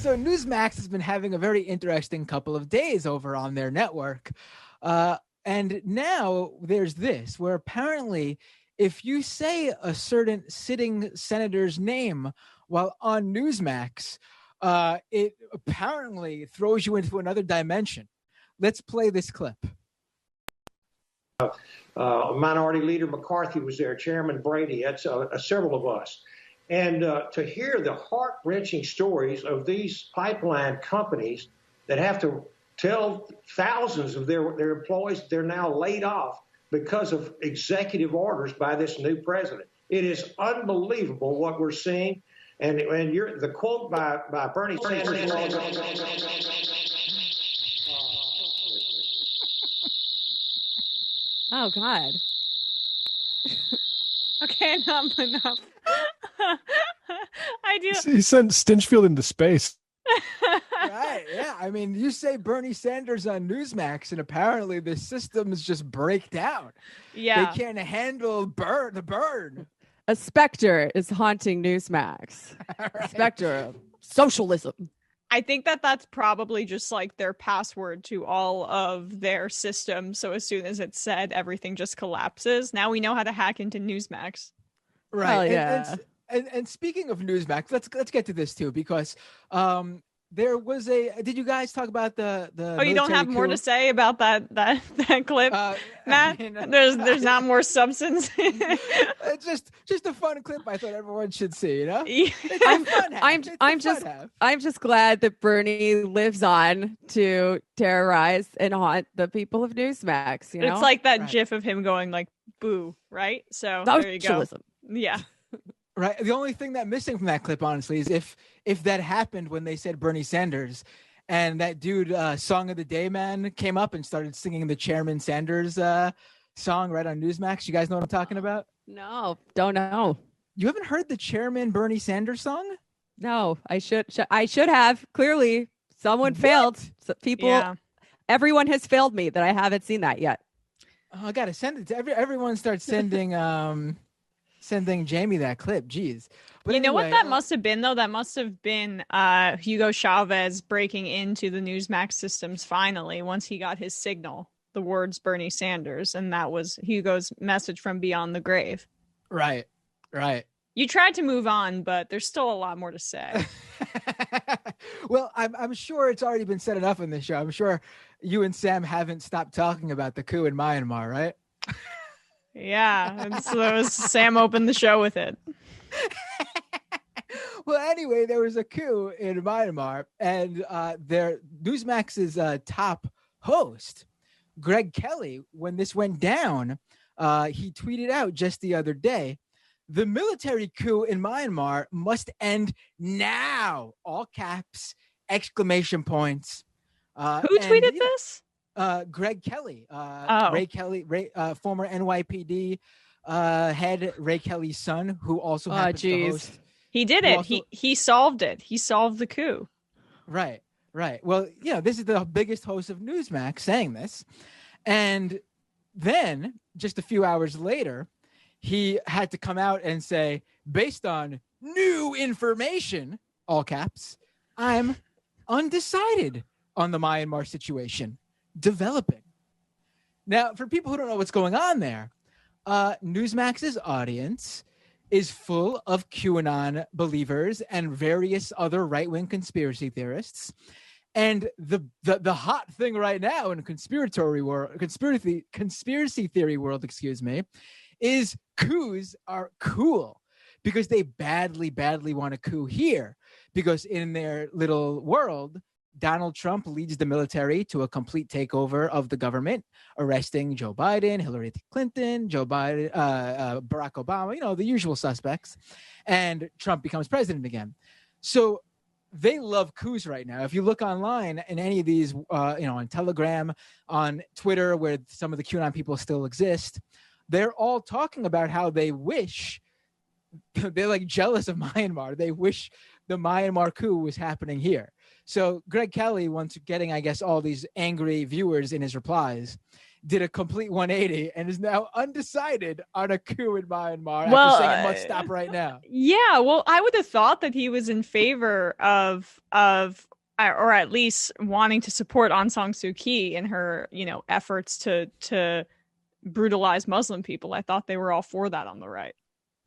So Newsmax has been having a very interesting couple of days over on their network. And now there's this, where apparently if you say a certain sitting senator's name while on Newsmax, it apparently throws you into another dimension. Let's play this clip. Minority Leader McCarthy was there, Chairman Brady, that's several of us. And to hear the heart-wrenching stories of these pipeline companies that have to tell thousands of their employees they're now laid off because of executive orders by this new president. It is unbelievable what we're seeing. And the quote by Bernie Sanders. Oh, God. Okay, enough. I do. He sent Stinchfield into space. Right, yeah. I mean, you say Bernie Sanders on Newsmax, and apparently the systems just break down. Yeah. They can't handle the burn. A specter is haunting Newsmax. Right. A specter of socialism. I think that's probably just like their password to all of their systems. So as soon as it's said, everything just collapses. Now we know how to hack into Newsmax. Right. Hell yeah. And speaking of Newsmax, let's get to this too, because there was did you guys talk about the Oh, you don't have more to say about that clip, Matt? I mean, There's not more substance. It's just a fun clip I thought everyone should see, you know? Yeah. I'm just glad that Bernie lives on to terrorize and haunt the people of Newsmax, you know? It's like that Right. GIF of him going like boo, right? So there you go. Socialism. Yeah. Right. The only thing that missing from that clip, honestly, is if that happened when they said Bernie Sanders, and that dude, Song of the Day man, came up and started singing the Chairman Sanders song right on Newsmax. You guys know what I'm talking about? No, don't know. You haven't heard the Chairman Bernie Sanders song? No, I should have. Clearly, someone failed. So everyone has failed me that I haven't seen that yet. Oh, I gotta send it to everyone. Starts sending sending Jamie that clip. Jeez. But you know what anyway, that must have been, though? That must have been Hugo Chavez breaking into the Newsmax systems finally once he got his signal, the words Bernie Sanders. And that was Hugo's message from beyond the grave. Right. You tried to move on, but there's still a lot more to say. Well, I'm sure it's already been said enough in this show. I'm sure you and Sam haven't stopped talking about the coup in Myanmar, right? Yeah. So Sam opened the show with it. Well, anyway, there was a coup in Myanmar, and their Newsmax's top host, Greg Kelly, when this went down, he tweeted out just the other day, "The military coup in Myanmar must end now!" All caps, exclamation points. Who tweeted this? Greg Kelly, Oh. Ray Kelly, former NYPD head, Ray Kelly's son, who also happens to host. He did Who it. also- He solved it. He solved the coup. Right. Well, this is the biggest host of Newsmax saying this. And then just a few hours later, he had to come out and say, based on new information, all caps, I'm undecided on the Myanmar situation developing. Now, for people who don't know what's going on there, Newsmax's audience is full of QAnon believers and various other right-wing conspiracy theorists. And the hot thing right now in conspiracy theory world, is coups are cool because they badly want a coup here, because in their little world, Donald Trump leads the military to a complete takeover of the government, arresting Joe Biden, Hillary Clinton, Barack Obama, the usual suspects, and Trump becomes president again. So they love coups right now. If you look online in any of these, on Telegram, on Twitter, where some of the QAnon people still exist, they're all talking about how they wish, they're like jealous of Myanmar. They wish the Myanmar coup was happening here. So Greg Kelly, once getting, I guess, all these angry viewers in his replies, did a complete 180 and is now undecided on a coup in Myanmar Well, after saying it must stop right now. Yeah, well, I would have thought that he was in favor of or at least wanting to support Aung San Suu Kyi in her, efforts to brutalize Muslim people. I thought they were all for that on the right.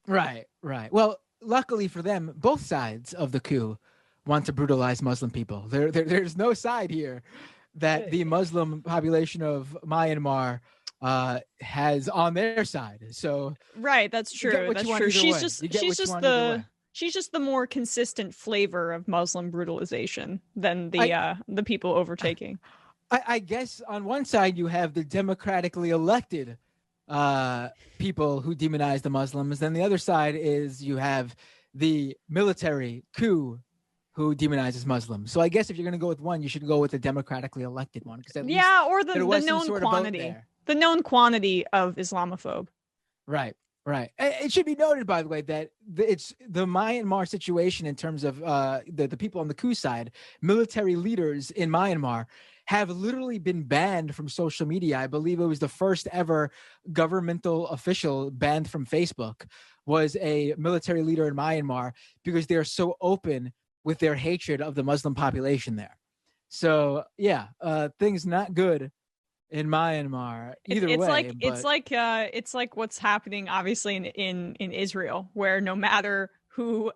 Right. Well, luckily for them, both sides of the coup want to brutalize Muslim people. There's no side here that the Muslim population of Myanmar has on their side. So right, that's true. That's true. She's just the more consistent flavor of Muslim brutalization than the people overtaking. I guess on one side you have the democratically elected people who demonize the Muslims. Then the other side is you have the military coup who demonizes Muslims. So I guess if you're going to go with one, you should go with the democratically elected one. Or the known quantity. The known quantity of Islamophobe. Right. It should be noted, by the way, that it's the Myanmar situation in terms of the people on the coup side. Military leaders in Myanmar have literally been banned from social media. I believe it was the first ever governmental official banned from Facebook was a military leader in Myanmar because they're so open with their hatred of the Muslim population there. So yeah, things not good in Myanmar either way. It's like what's happening obviously in Israel, where no matter who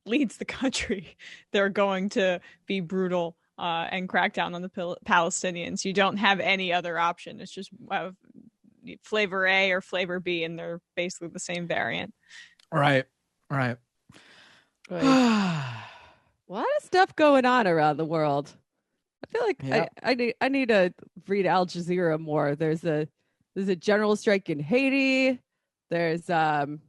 leads the country, they're going to be brutal and crack down on the Palestinians. You don't have any other option. It's just flavor A or flavor B, and they're basically the same variant. Right. A lot of stuff going on around the world. I feel like I need to read Al Jazeera more. There's a general strike in Haiti. There's God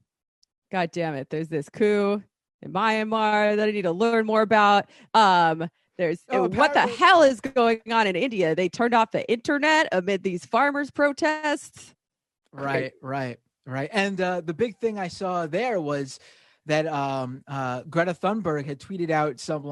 damn it. There's this coup in Myanmar that I need to learn more about. There's what the hell is going on in India? They turned off the internet amid these farmers' protests. Right. And the big thing I saw there was that Greta Thunberg had tweeted out some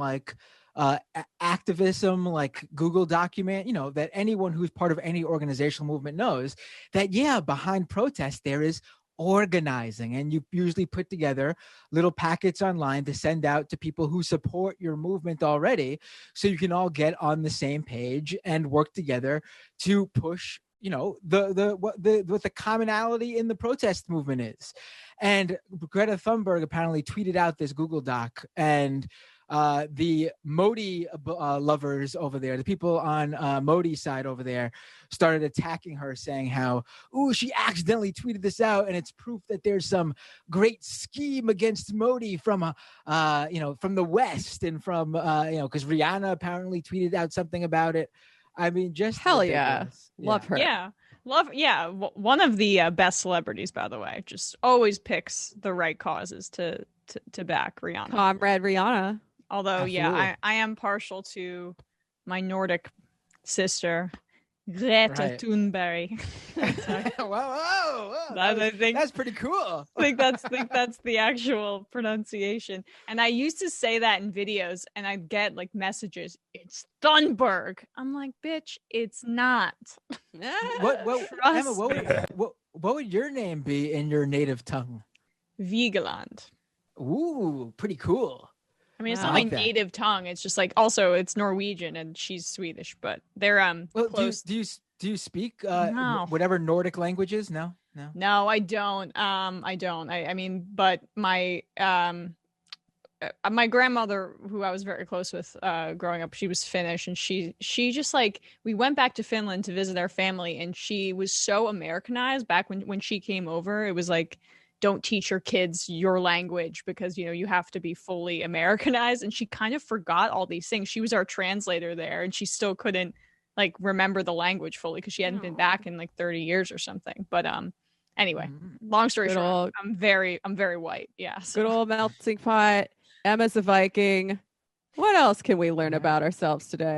activism, Google document, that anyone who's part of any organizational movement knows that, behind protests, there is organizing, and you usually put together little packets online to send out to people who support your movement already, so you can all get on the same page and work together to push what the commonality in the protest movement is. And Greta Thunberg apparently tweeted out this Google Doc, and the Modi lovers over there, the people on Modi's side over there, started attacking her, saying how, she accidentally tweeted this out, and it's proof that there's some great scheme against Modi from the West, and from because Rihanna apparently tweeted out something about it. I mean, just hell ridiculous. Love her. One of the best celebrities, by the way, just always picks the right causes to back Rihanna. Comrade Rihanna. Although, I am partial to my Nordic sister, Greta Thunberg. Whoa. I think that's pretty cool. I think that's the actual pronunciation. And I used to say that in videos, and I'd get messages, "It's Thunberg." I'm like, bitch, it's not. Emma, what would your name be in your native tongue? Vigeland. Ooh, pretty cool. I mean, it's not my native tongue. It's just also it's Norwegian, and she's Swedish, but they're close. Do you speak whatever Nordic languages? No, I don't. I don't. I mean, but my grandmother, who I was very close with growing up, she was Finnish, and she just we went back to Finland to visit our family, and she was so Americanized back when she came over. It was don't teach your kids your language because, you have to be fully Americanized. And she kind of forgot all these things. She was our translator there, and she still couldn't remember the language fully because she hadn't been back in 30 years or something. But anyway, long story short, I'm very white. Yeah. So. Good old melting pot. Emma's a Viking. What else can we learn about ourselves today?